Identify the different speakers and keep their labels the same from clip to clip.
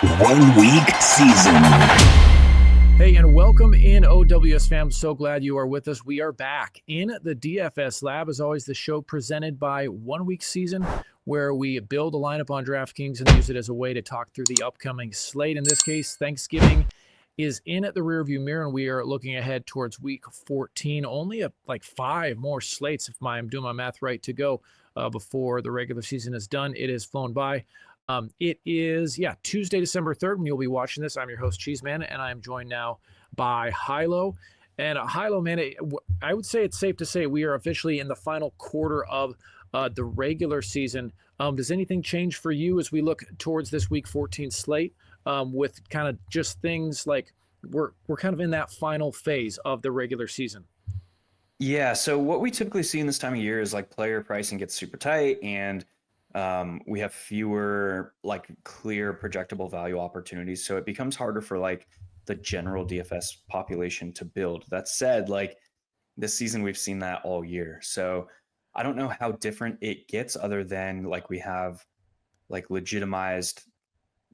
Speaker 1: 1 week season.
Speaker 2: Hey, and welcome in OWS fam. So glad you are with us. We are back in the DFS lab. As always, the show presented by 1 week season, where we build a lineup on DraftKings and use it as a way to talk through the upcoming slate. In this case, Thanksgiving is in at the rearview mirror, and we are looking ahead towards week 14. Only like 5 more slates, if I'm doing my math right, to go before the regular season is done. It has flown by. It is, Tuesday, December 3rd, when you'll be watching this. I'm your host, Cheeseman, and I'm joined now by Hilow. And Hilow, man, I would say it's safe to say we are officially in the final quarter of the regular season. Does anything change for you as we look towards this week 14 slate with kind of just things like we're kind of in that final phase of the regular season?
Speaker 3: Yeah, so what we typically see in this time of year is like player pricing gets super tight and we have fewer like clear projectable value opportunities. So it becomes harder for like the general DFS population to build. That said, like this season, we've seen that all year. So I don't know how different it gets other than like we have like legitimized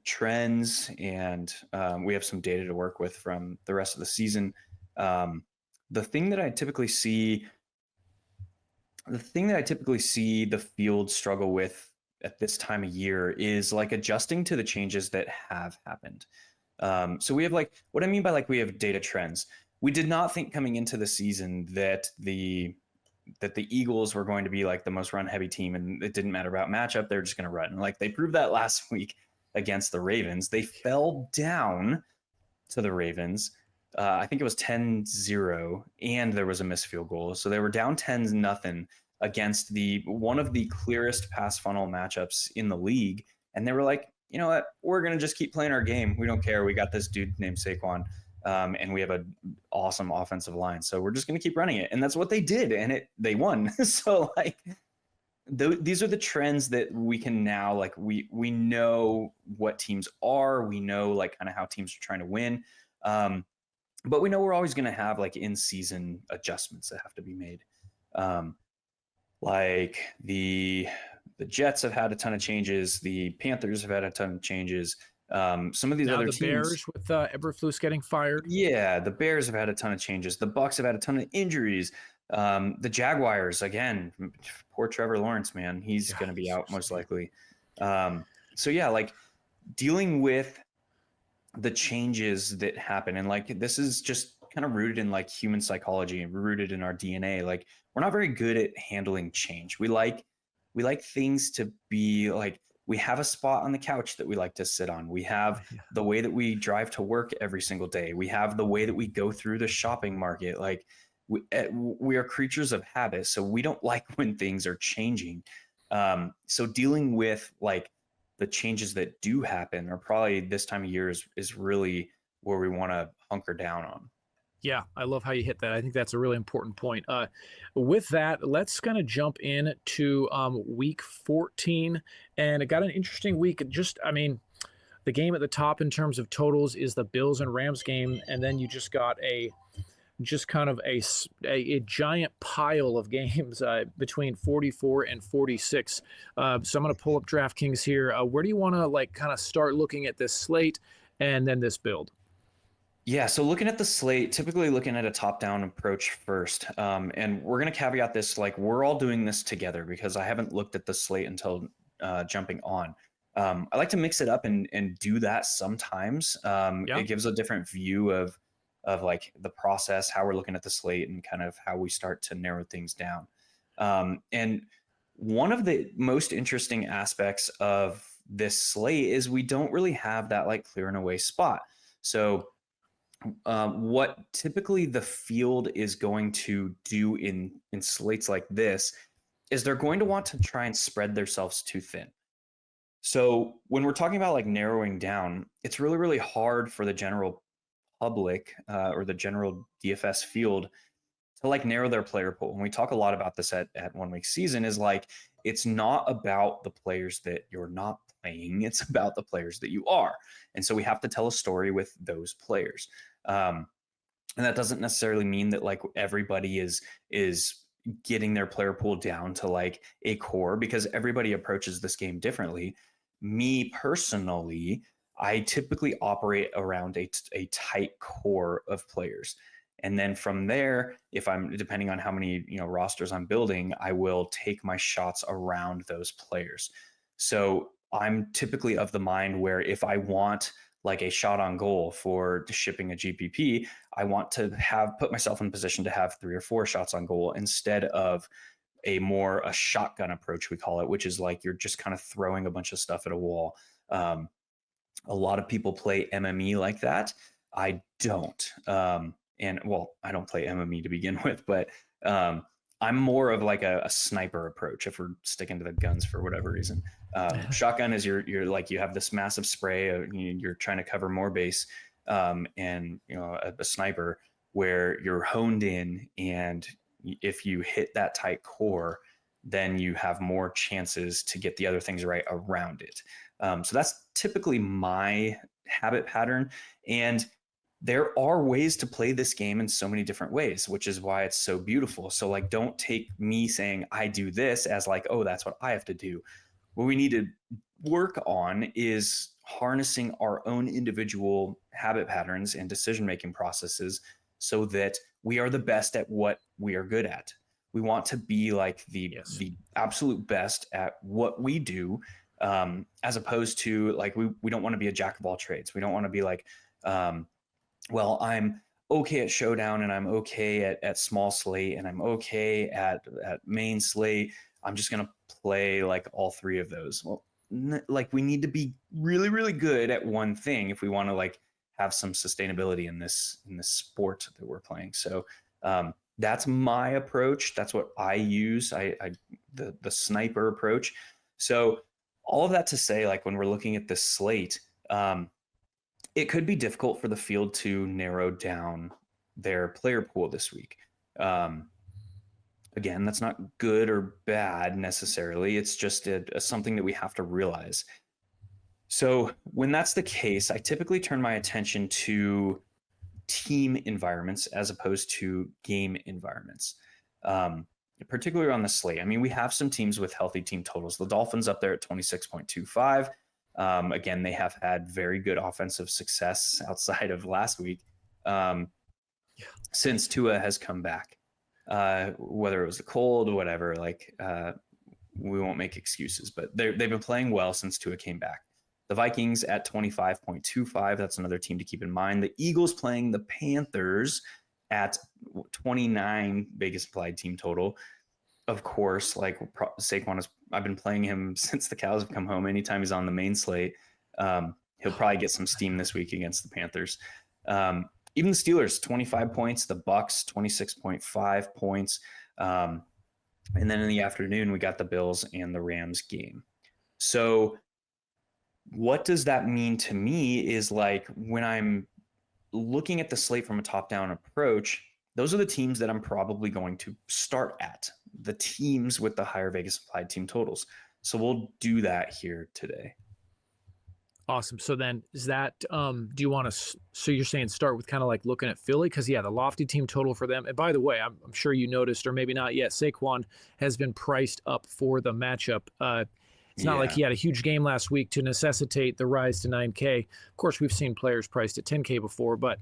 Speaker 3: trends and we have some data to work with from the rest of the season. The thing that I typically see the field struggle with at this time of year is like adjusting to the changes that have happened. So we have like, what I mean by like we have data trends. We did not think coming into the season that the Eagles were going to be like the most run heavy team, and it didn't matter about matchup. They're just going to run. And like they proved that last week against the Ravens. They fell down to the Ravens. I think it was 10-0, and there was a missed field goal. So they were down 10-0 against one of the clearest pass funnel matchups in the league. And they were like, you know what? We're going to just keep playing our game. We don't care. We got this dude named Saquon, and we have an awesome offensive line. So we're just going to keep running it. And that's what they did, and they won. So like these are the trends that we can now like we know what teams are. We know like kind of how teams are trying to win. But we know we're always going to have like in-season adjustments that have to be made. Like the Jets have had a ton of changes. The Panthers have had a ton of changes. Some of these
Speaker 2: Now
Speaker 3: other
Speaker 2: the
Speaker 3: teams,
Speaker 2: Bears with Eberflus getting fired.
Speaker 3: yeah, the Bears have had a ton of changes. The Bucks have had a ton of injuries. The Jaguars, again, poor Trevor Lawrence, man, he's going to be out most likely. So yeah, like dealing with the changes that happen, and like this is just kind of rooted in like human psychology and rooted in our DNA. Like we're not very good at handling change. We like things to be like we have a spot on the couch that we like to sit on. We have the way that we drive to work every single day. We have the way that we go through the shopping market. Like we are creatures of habit, so we don't like when things are changing. So dealing with like the changes that do happen are probably this time of year is really where we want to hunker down on.
Speaker 2: Yeah, I love how you hit that. I think that's a really important point. With that, let's kind of jump in to week 14. And it got an interesting week. The game at the top in terms of totals is the Bills and Rams game. And then you just got a giant pile of games between 44 and 46. So I'm going to pull up DraftKings here. Where do you want to like kind of start looking at this slate and then this build?
Speaker 3: Yeah, so looking at the slate, typically looking at a top-down approach first. And we're going to caveat this, like we're all doing this together because I haven't looked at the slate until jumping on. I like to mix it up and do that sometimes. It gives a different view of like the process, how we're looking at the slate, and kind of how we start to narrow things down. And one of the most interesting aspects of this slate is we don't really have that like clear and away spot. So what typically the field is going to do in slates like this is they're going to want to try and spread themselves too thin. So when we're talking about like narrowing down, it's really, really hard for the general public or the general DFS field to like narrow their player pool. And we talk a lot about this at 1 week season is like, it's not about the players that you're not playing. It's about the players that you are. And so we have to tell a story with those players. And that doesn't necessarily mean that like everybody is getting their player pool down to like a core, because everybody approaches this game differently. Me personally, I typically operate around a tight core of players. And then from there, if I'm depending on how many rosters I'm building, I will take my shots around those players. So I'm typically of the mind where if I want like a shot on goal for shipping a GPP, I want to put myself in position to have 3 or 4 shots on goal instead of a shotgun approach, we call it, which is like you're just kind of throwing a bunch of stuff at a wall. A lot of people play MME like that. I don't. And well, I don't play MME to begin with, but I'm more of like a sniper approach if we're sticking to the guns for whatever reason. Shotgun is you're like you have this massive spray, you're trying to cover more base, and a sniper where you're honed in, and if you hit that tight core, then you have more chances to get the other things right around it. So that's typically my habit pattern. And there are ways to play this game in so many different ways, which is why it's so beautiful. So like, don't take me saying I do this as like, oh, that's what I have to do. What we need to work on is harnessing our own individual habit patterns and decision-making processes so that we are the best at what we are good at. We want to be like the absolute best at what we do, as opposed to like, we don't want to be a jack of all trades. We don't want to be like, well, I'm okay at showdown and I'm okay at small slate and I'm okay at main slate. I'm just going to play like all 3 of those. Well, like we need to be really, really good at one thing if we want to like have some sustainability in this sport that we're playing. So that's my approach. That's what I use. The sniper approach. So all of that to say, like when we're looking at this slate, it could be difficult for the field to narrow down their player pool this week. Again, that's not good or bad necessarily. It's just something that we have to realize. So when that's the case, I typically turn my attention to team environments as opposed to game environments, particularly on the slate. I mean, we have some teams with healthy team totals. The Dolphins up there at 26.25. Again, they have had very good offensive success outside of last week since Tua has come back. Whether it was the cold or whatever, we won't make excuses, but they've been playing well since Tua came back. The Vikings at 25.25. That's another team to keep in mind. The Eagles playing the Panthers at 29 biggest implied team total. Of course, like Saquon I've been playing him since the cows have come home. Anytime he's on the main slate, he'll probably get some steam this week against the Panthers. Even the Steelers, 25 points. The Bucks, 26.5 points. And then in the afternoon, we got the Bills and the Rams game. So what does that mean to me is like when I'm looking at the slate from a top-down approach, those are the teams that I'm probably going to start at, the teams with the higher Vegas implied team totals. So we'll do that here today.
Speaker 2: Awesome. So then is that, do you want to, so you're saying start with kind of like looking at Philly? Because the lofty team total for them. And by the way, I'm sure you noticed, or maybe not yet, Saquon has been priced up for the matchup. It's not like he had a huge game last week to necessitate the rise to 9K. Of course, we've seen players priced at 10K before, but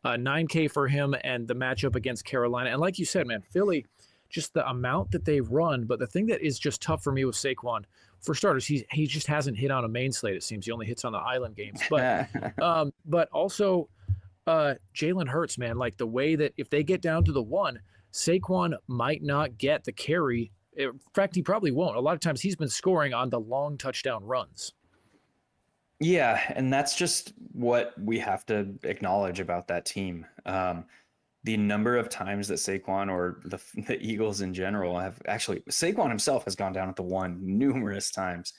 Speaker 2: 9K for him and the matchup against Carolina. And like you said, man, Philly, just the amount that they've run. But the thing that is just tough for me with Saquon, for starters, he just hasn't hit on a main slate, it seems. He only hits on the island games. But also Jalen Hurts, man, like the way that if they get down to the 1, Saquon might not get the carry. In fact, he probably won't. A lot of times he's been scoring on the long touchdown runs.
Speaker 3: Yeah, and that's just what we have to acknowledge about that team. The number of times that Saquon or the Eagles in general have actually, Saquon himself has gone down at the 1 numerous times.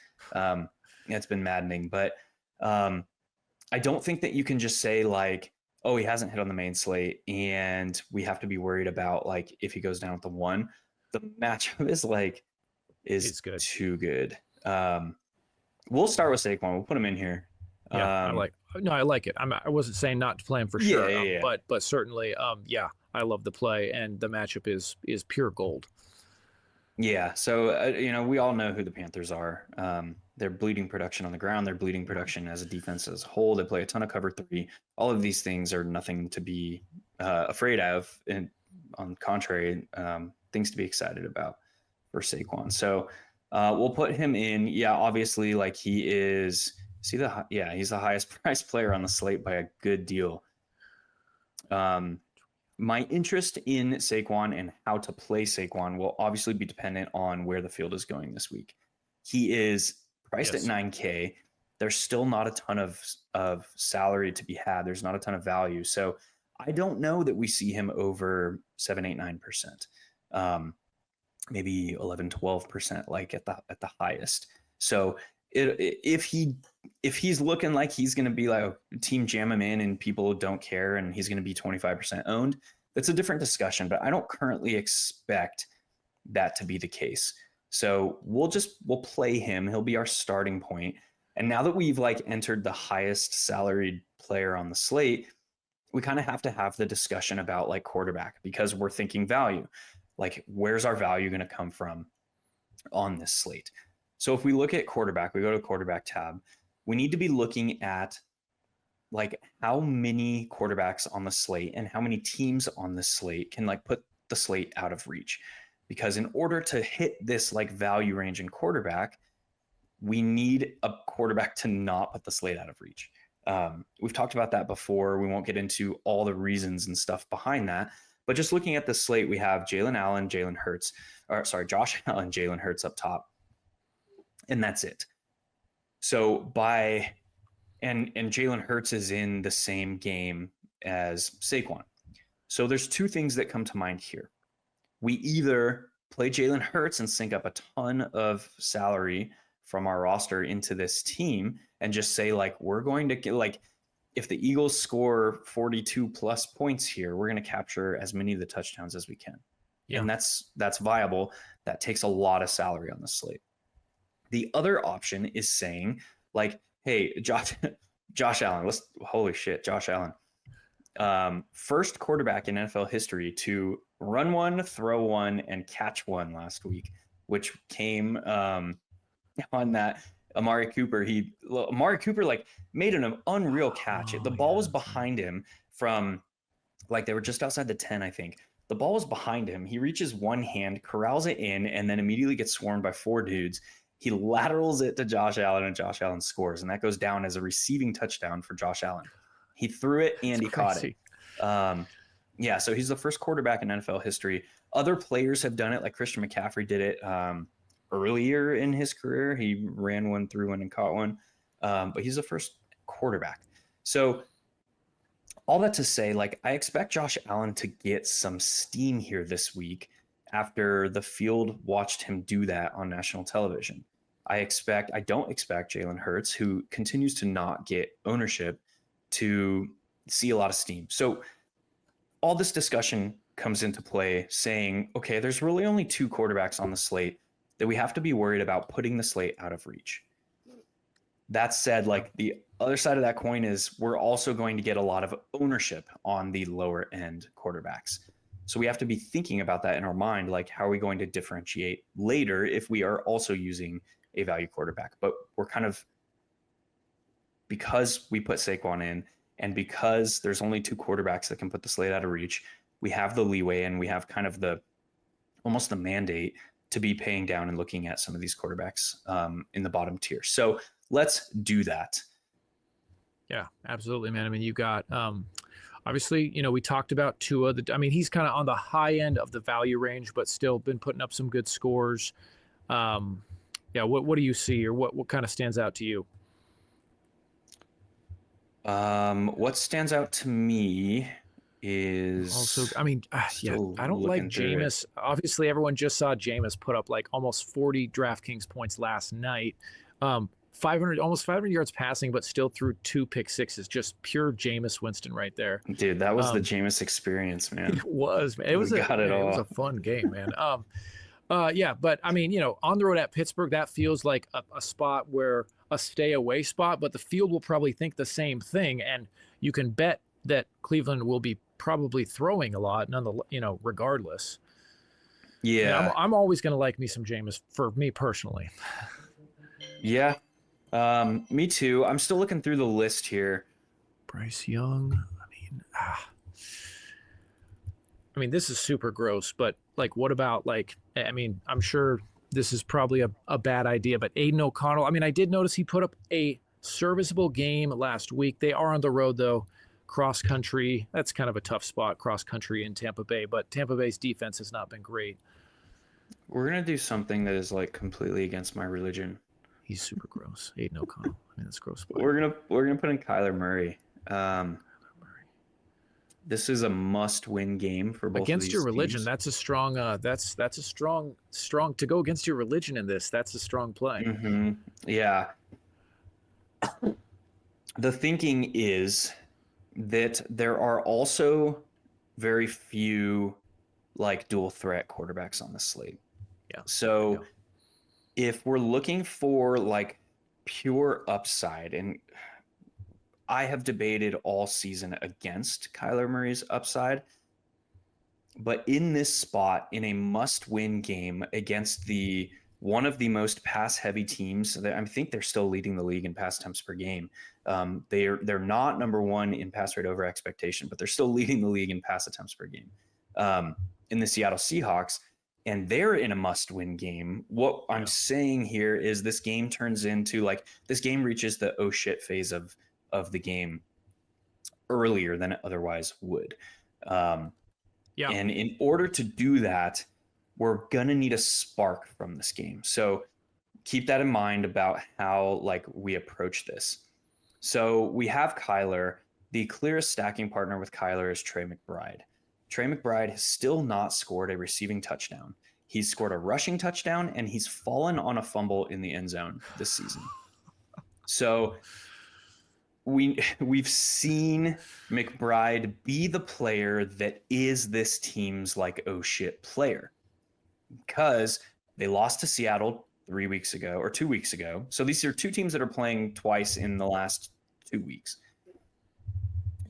Speaker 3: It's been maddening, but I don't think that you can just say like, oh, he hasn't hit on the main slate and we have to be worried about like if he goes down at the 1. The matchup is good. Too good. We'll start with Saquon. We'll put him in here.
Speaker 2: Yeah, I like it. I wasn't saying not to play him for sure, but certainly, I love the play and the matchup is pure gold.
Speaker 3: Yeah, so we all know who the Panthers are. They're bleeding production on the ground. They're bleeding production as a defense as a whole. They play a ton of cover 3. All of these things are nothing to be afraid of. And on the contrary, things to be excited about for Saquon. So we'll put him in. Yeah, obviously, like he's the highest priced player on the slate by a good deal. My interest in Saquon and how to play Saquon will obviously be dependent on where the field is going this week. He is priced at $9K. There's still not a ton of salary to be had. There's not a ton of value. So I don't know that we see him over 7, 8, 9%. Maybe 11, 12%, like at the highest. So if he's looking like he's going to be like team jam him in and people don't care and he's going to be 25% owned, that's a different discussion. But I don't currently expect that to be the case. So we'll play him. He'll be our starting point. And now that we've like entered the highest salaried player on the slate, we kind of have to have the discussion about like quarterback, because we're thinking value. Like, where's our value going to come from on this slate? So if we look at quarterback, we go to the quarterback tab, we need to be looking at like how many quarterbacks on the slate and how many teams on the slate can like put the slate out of reach. Because in order to hit this like value range in quarterback, we need a quarterback to not put the slate out of reach. We've talked about that before. We won't get into all the reasons and stuff behind that. But just looking at the slate, we have Josh Allen, Jalen Hurts up top. And that's it. So and Jalen Hurts is in the same game as Saquon. So there's two things that come to mind here. We either play Jalen Hurts and sink up a ton of salary from our roster into this team and just say, like, we're going to get, like, if the Eagles score 42 plus points here, we're going to capture as many of the touchdowns as we can. Yeah. And that's viable. That takes a lot of salary on the slate. The other option is saying, like, hey, Josh Allen, Josh Allen. First quarterback in NFL history to run one, throw one, and catch one last week, which came on that Amari Cooper. Amari Cooper like made an unreal catch. The ball was behind him from, like, they were just outside the 10, I think. The ball was behind him. He reaches one hand, corrals it in, and then immediately gets swarmed by 4 dudes. He laterals it to Josh Allen, and Josh Allen scores. And that goes down as a receiving touchdown for Josh Allen. He threw it and he caught it. So he's the first quarterback in NFL history. Other players have done it, like Christian McCaffrey did it earlier in his career. He ran one, threw one, and caught one. But he's the first quarterback. So all that to say, like, I expect Josh Allen to get some steam here this week after the field watched him do that on national television. I don't expect Jalen Hurts, who continues to not get ownership, to see a lot of steam. So all this discussion comes into play saying, okay, there's really only 2 quarterbacks on the slate that we have to be worried about putting the slate out of reach. That said, like, the other side of that coin is we're also going to get a lot of ownership on the lower end quarterbacks. So we have to be thinking about that in our mind, like, how are we going to differentiate later if we are also using a value quarterback? But we're kind of, because we put Saquon in and because there's only 2 quarterbacks that can put the slate out of reach, we have the leeway and we have kind of almost the mandate to be paying down and looking at some of these quarterbacks in the bottom tier. So let's do that.
Speaker 2: Yeah, absolutely, man. I mean, you got, obviously, we talked about Tua. He's kind of on the high end of the value range, but still been putting up some good scores. What do you see, or what kind of stands out to you?
Speaker 3: What stands out to me is
Speaker 2: also, I don't like Jameis. Obviously, everyone just saw Jameis put up like almost 40 DraftKings points last night. Almost 500 yards passing, but still threw 2 pick sixes. Just pure Jameis Winston right there.
Speaker 3: Dude, that was the Jameis experience, man.
Speaker 2: It was, man. It was a fun game, man. But I mean, on the road at Pittsburgh, that feels like a spot where a stay away spot, but the field will probably think the same thing. And you can bet that Cleveland will be probably throwing a lot, regardless.
Speaker 3: Yeah.
Speaker 2: I'm always going to like me some Jameis, for me personally.
Speaker 3: Yeah. Me too. I'm still looking through the list here.
Speaker 2: Bryce Young. I mean, this is super gross, but like, what about like? I mean, I'm sure this is probably a bad idea, but Aiden O'Connell. I mean, I did notice he put up a serviceable game last week. They are on the road though, cross country. That's kind of a tough spot, cross country in Tampa Bay. But Tampa Bay's defense has not been great.
Speaker 3: We're gonna do something that is like completely against my religion.
Speaker 2: He's super gross. Aiden O'Connell. I mean, that's gross. Play.
Speaker 3: We're gonna put in Kyler Murray. This is a must-win game for both
Speaker 2: Against
Speaker 3: of these
Speaker 2: your religion,
Speaker 3: teams.
Speaker 2: that's a strong. That's a strong to go against your religion in this. That's a strong play.
Speaker 3: Mm-hmm. Yeah. The thinking is that there are also very few like dual threat quarterbacks on the slate.
Speaker 2: Yeah.
Speaker 3: So if we're looking for like pure upside, and I have debated all season against Kyler Murray's upside, but in this spot, in a must-win game against the one of the most pass-heavy teams, I think they're still leading the league in pass attempts per game. They're not number one in pass rate over expectation, but they're still leading the league in pass attempts per game. In the Seattle Seahawks, and they're in a must-win game. What I'm saying here is this game turns into like this game reaches the oh shit phase of the game earlier than it otherwise would. And in order to do that, we're gonna need a spark from this game. So keep that in mind about how like we approach this. So we have Kyler. The clearest stacking partner with Kyler is Trey McBride. Trey McBride has still not scored a receiving touchdown. He's scored a rushing touchdown, and he's fallen on a fumble in the end zone this season. So we've seen McBride be the player that is this team's like oh shit player, because they lost to Seattle 3 weeks ago or 2 weeks ago. So these are two teams that are playing twice in the last 2 weeks.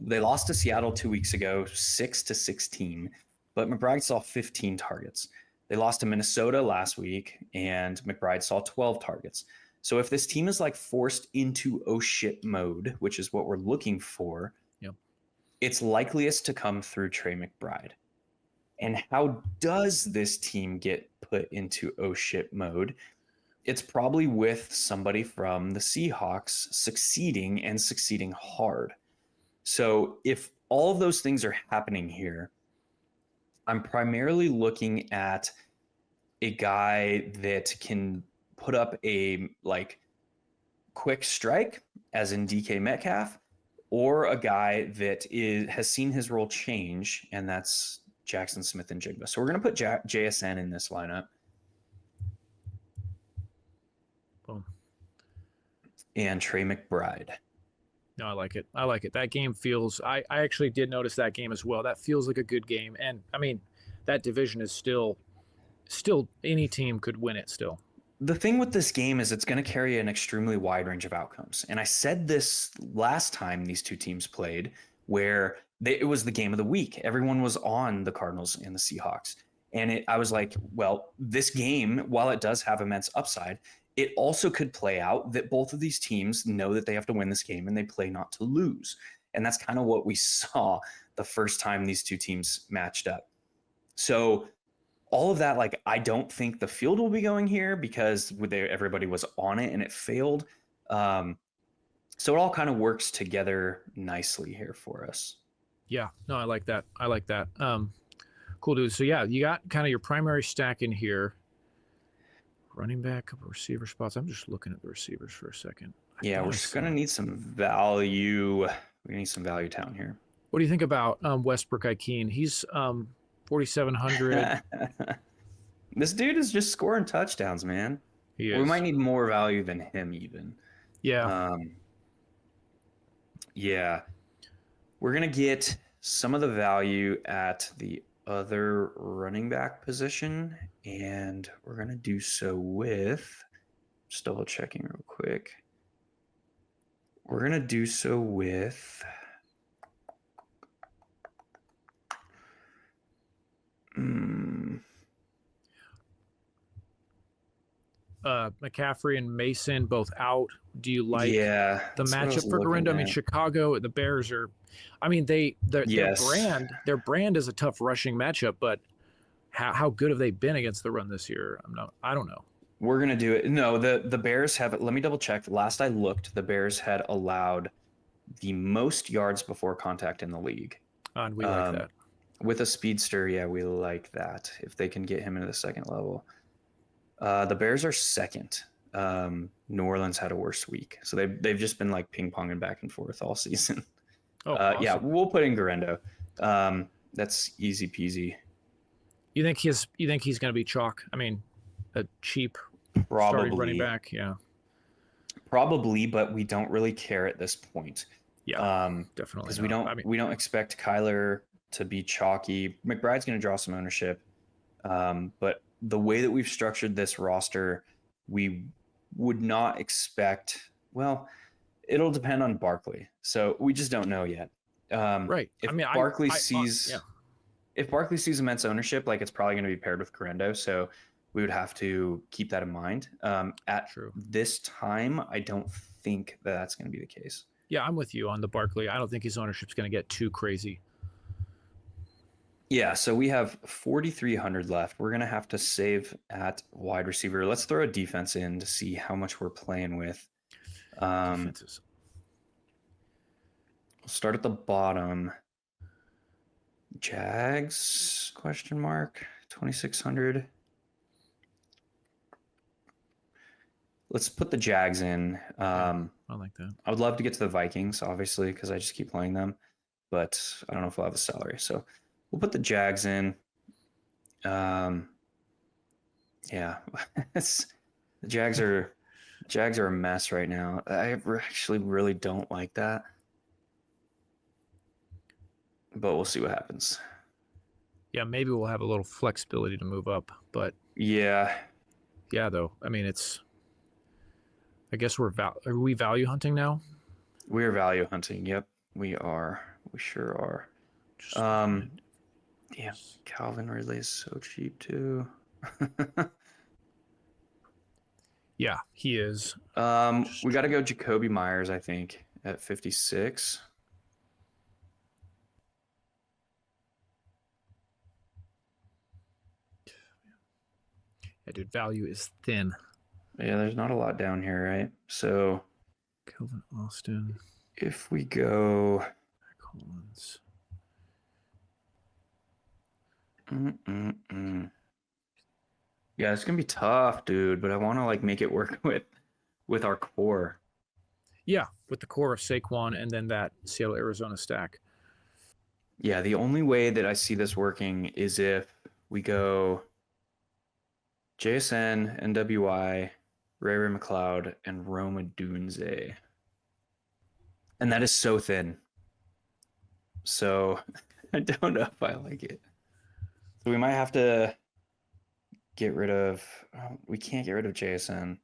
Speaker 3: They lost to Seattle 2 weeks ago, 6-16, but McBride saw 15 targets. They lost to Minnesota last week, and McBride saw 12 targets. So if this team is like forced into oh shit mode, which is what we're looking for, it's likeliest to come through Trey McBride. And how does this team get put into oh shit mode? It's probably with somebody from the Seahawks succeeding and succeeding hard. So if all of those things are happening here, I'm primarily looking at a guy that can put up a like quick strike, as in DK Metcalf, or a guy that has seen his role change, and that's Jackson Smith and Jigba. So we're going to put JSN in this lineup.
Speaker 2: Boom.
Speaker 3: And Trey McBride.
Speaker 2: No, I like it. I like it. That game feels, I actually did notice that game as well. That feels like a good game. And I mean, that division is still any team could win it still.
Speaker 3: The thing with this game is it's going to carry an extremely wide range of outcomes. And I said this last time these two teams played, where it was the game of the week. Everyone was on the Cardinals and the Seahawks. And I was like, well, this game, while it does have immense upside, it also could play out that both of these teams know that they have to win this game and they play not to lose. And that's kind of what we saw the first time these two teams matched up. So all of that, like, I don't think the field will be going here because everybody was on it and it failed. So it all kind of works together nicely here for us.
Speaker 2: Yeah, no, I like that. I like that. Cool, dude. So yeah, you got kind of your primary stack in here. Running back, couple receiver spots. I'm just looking at the receivers for a second.
Speaker 3: Yeah, we're just going to need some value. We need some value down here.
Speaker 2: What do you think about Westbrook Ikeen? He's 4,700.
Speaker 3: This dude is just scoring touchdowns, man.
Speaker 2: He is.
Speaker 3: We might need more value than him even.
Speaker 2: Yeah.
Speaker 3: Yeah. We're going to get some of the value at the other running back position, and we're going to do so with, just double checking real quick. We're going to do so with
Speaker 2: McCaffrey and Mason both out. Do you like
Speaker 3: Yeah,
Speaker 2: the
Speaker 3: that's what I was
Speaker 2: matchup for
Speaker 3: looking
Speaker 2: Garindo? I mean,
Speaker 3: at.
Speaker 2: Chicago, the Bears are. I mean,
Speaker 3: Yes.
Speaker 2: their brand is a tough rushing matchup, but how good have they been against the run this year? I don't know.
Speaker 3: We're gonna do it. No, the Bears have. Let me double check. Last I looked, the Bears had allowed the most yards before contact in the league.
Speaker 2: And we like
Speaker 3: Um,
Speaker 2: that.
Speaker 3: with a speedster, yeah, we like that. If they can get him into the second level, the Bears are second. New Orleans had a worse week, so they've just been like ping ponging back and forth all season.
Speaker 2: Oh, awesome.
Speaker 3: Yeah, we'll put in Garendo. That's easy peasy.
Speaker 2: You think he's going to be chalk? I mean, a cheap starting running
Speaker 3: Probably,
Speaker 2: back. Yeah.
Speaker 3: probably, but we don't really care at this point.
Speaker 2: Yeah. Definitely.
Speaker 3: Because we don't expect Kyler to be chalky. McBride's going to draw some ownership, but the way that we've structured this roster, we would not expect. Well, it'll depend on Barkley, so we just don't know yet.
Speaker 2: Right.
Speaker 3: If
Speaker 2: I mean,
Speaker 3: Barkley
Speaker 2: I
Speaker 3: sees,
Speaker 2: yeah.
Speaker 3: if Barkley sees immense ownership, like it's probably going to be paired with Garendo, so we would have to keep that in mind. At
Speaker 2: True.
Speaker 3: this time, I don't think that that's going to be the case.
Speaker 2: Yeah, I'm with you on the Barkley. I don't think his ownership's going to get too crazy.
Speaker 3: Yeah, so we have 4,300 left. We're going to have to save at wide receiver. Let's throw a defense in to see how much we're playing with.
Speaker 2: Defenses.
Speaker 3: We'll start at the bottom. Jags, question mark, 2,600. Let's put the Jags in.
Speaker 2: I like that.
Speaker 3: I would love to get to the Vikings, obviously, because I just keep playing them. But I don't know if we'll have the salary. So we'll put the Jags in. Yeah. the Jags are a mess right now. I actually really don't like that. But we'll see what happens.
Speaker 2: Yeah, maybe we'll have a little flexibility to move up, but
Speaker 3: yeah,
Speaker 2: though. I mean, I guess are we value hunting now?
Speaker 3: We are value hunting. Yep, we are. We sure are. Yeah, Calvin Ridley is so cheap too.
Speaker 2: Yeah, he is.
Speaker 3: We got to go Jacoby Myers, I think, at 56.
Speaker 2: Yeah, dude, value is thin.
Speaker 3: Yeah, there's not a lot down here, right? So
Speaker 2: Kelvin Austin.
Speaker 3: If we go
Speaker 2: Collins.
Speaker 3: Yeah, it's gonna be tough, dude. But I want to like make it work with our core.
Speaker 2: Yeah, with the core of Saquon and then that Seattle Arizona stack.
Speaker 3: Yeah, the only way that I see this working is if we go JSN, NWI, Ray Ray McLeod, and Roma Dunze. And that is so thin. So I don't know if I like it. So we might have to get rid of. We can't get rid of JSN.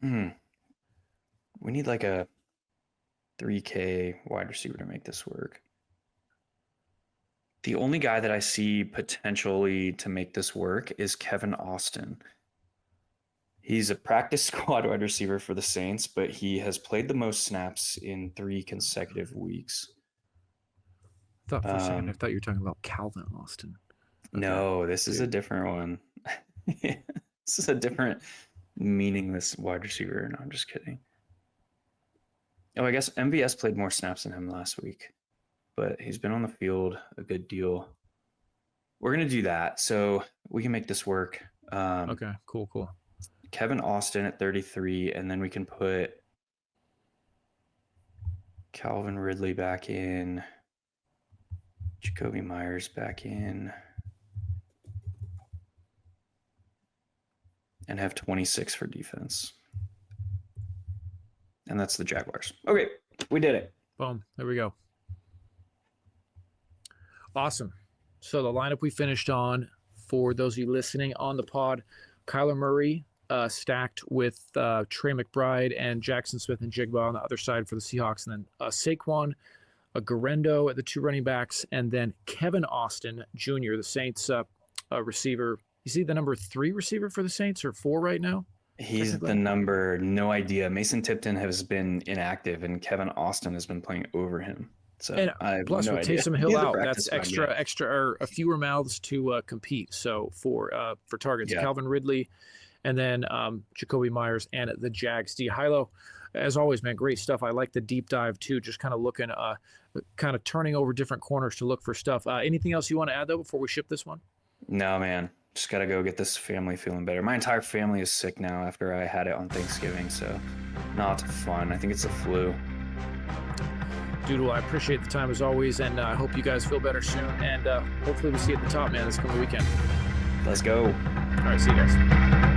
Speaker 3: We need like a 3K wide receiver to make this work. The only guy that I see potentially to make this work is Kevin Austin. He's a practice squad wide receiver for the Saints, but he has played the most snaps in 3 consecutive weeks.
Speaker 2: I thought for a second, I thought you were talking about Calvin Austin.
Speaker 3: Okay. No, this is a different one. This is a different meaningless wide receiver. No, I'm just kidding. Oh, I guess MVS played more snaps than him last week, but he's been on the field a good deal. We're going to do that so we can make this work.
Speaker 2: Okay, cool.
Speaker 3: Kevin Austin at 33, and then we can put Calvin Ridley back in, Jacoby Myers back in, and have 26 for defense. And that's the Jaguars. Okay, we did it.
Speaker 2: Boom, there we go. Awesome. So the lineup we finished on, for those of you listening on the pod, Kyler Murray, stacked with Trey McBride and Jackson Smith and Jigba on the other side for the Seahawks, and then Saquon, Garendo at the 2 running backs, and then Kevin Austin Jr., the Saints receiver. Is he the number 3 receiver for the Saints or 4 right now?
Speaker 3: He's the number, no idea. Mason Tipton has been inactive, and Kevin Austin has been playing over him. So
Speaker 2: And
Speaker 3: I have
Speaker 2: plus,
Speaker 3: no
Speaker 2: with
Speaker 3: idea.
Speaker 2: Taysom
Speaker 3: He
Speaker 2: Hill
Speaker 3: has a
Speaker 2: out,
Speaker 3: practice
Speaker 2: that's
Speaker 3: squad, yeah.
Speaker 2: extra, or a fewer mouths to compete. So for targets,
Speaker 3: Yeah.
Speaker 2: Calvin Ridley, and then Jacoby Myers and the Jags. D. Hilow, as always, man, great stuff. I like the deep dive too. Just kind of looking, kind of turning over different corners to look for stuff. Anything else you want to add though before we ship this one?
Speaker 3: No, man. Just got to go get this family feeling better. My entire family is sick now after I had it on Thanksgiving, so not fun. I think it's the flu.
Speaker 2: Dude, well, I appreciate the time as always, and I hope you guys feel better soon. And hopefully we see you at the top, man, this coming weekend.
Speaker 3: Let's go.
Speaker 2: All right, see you guys.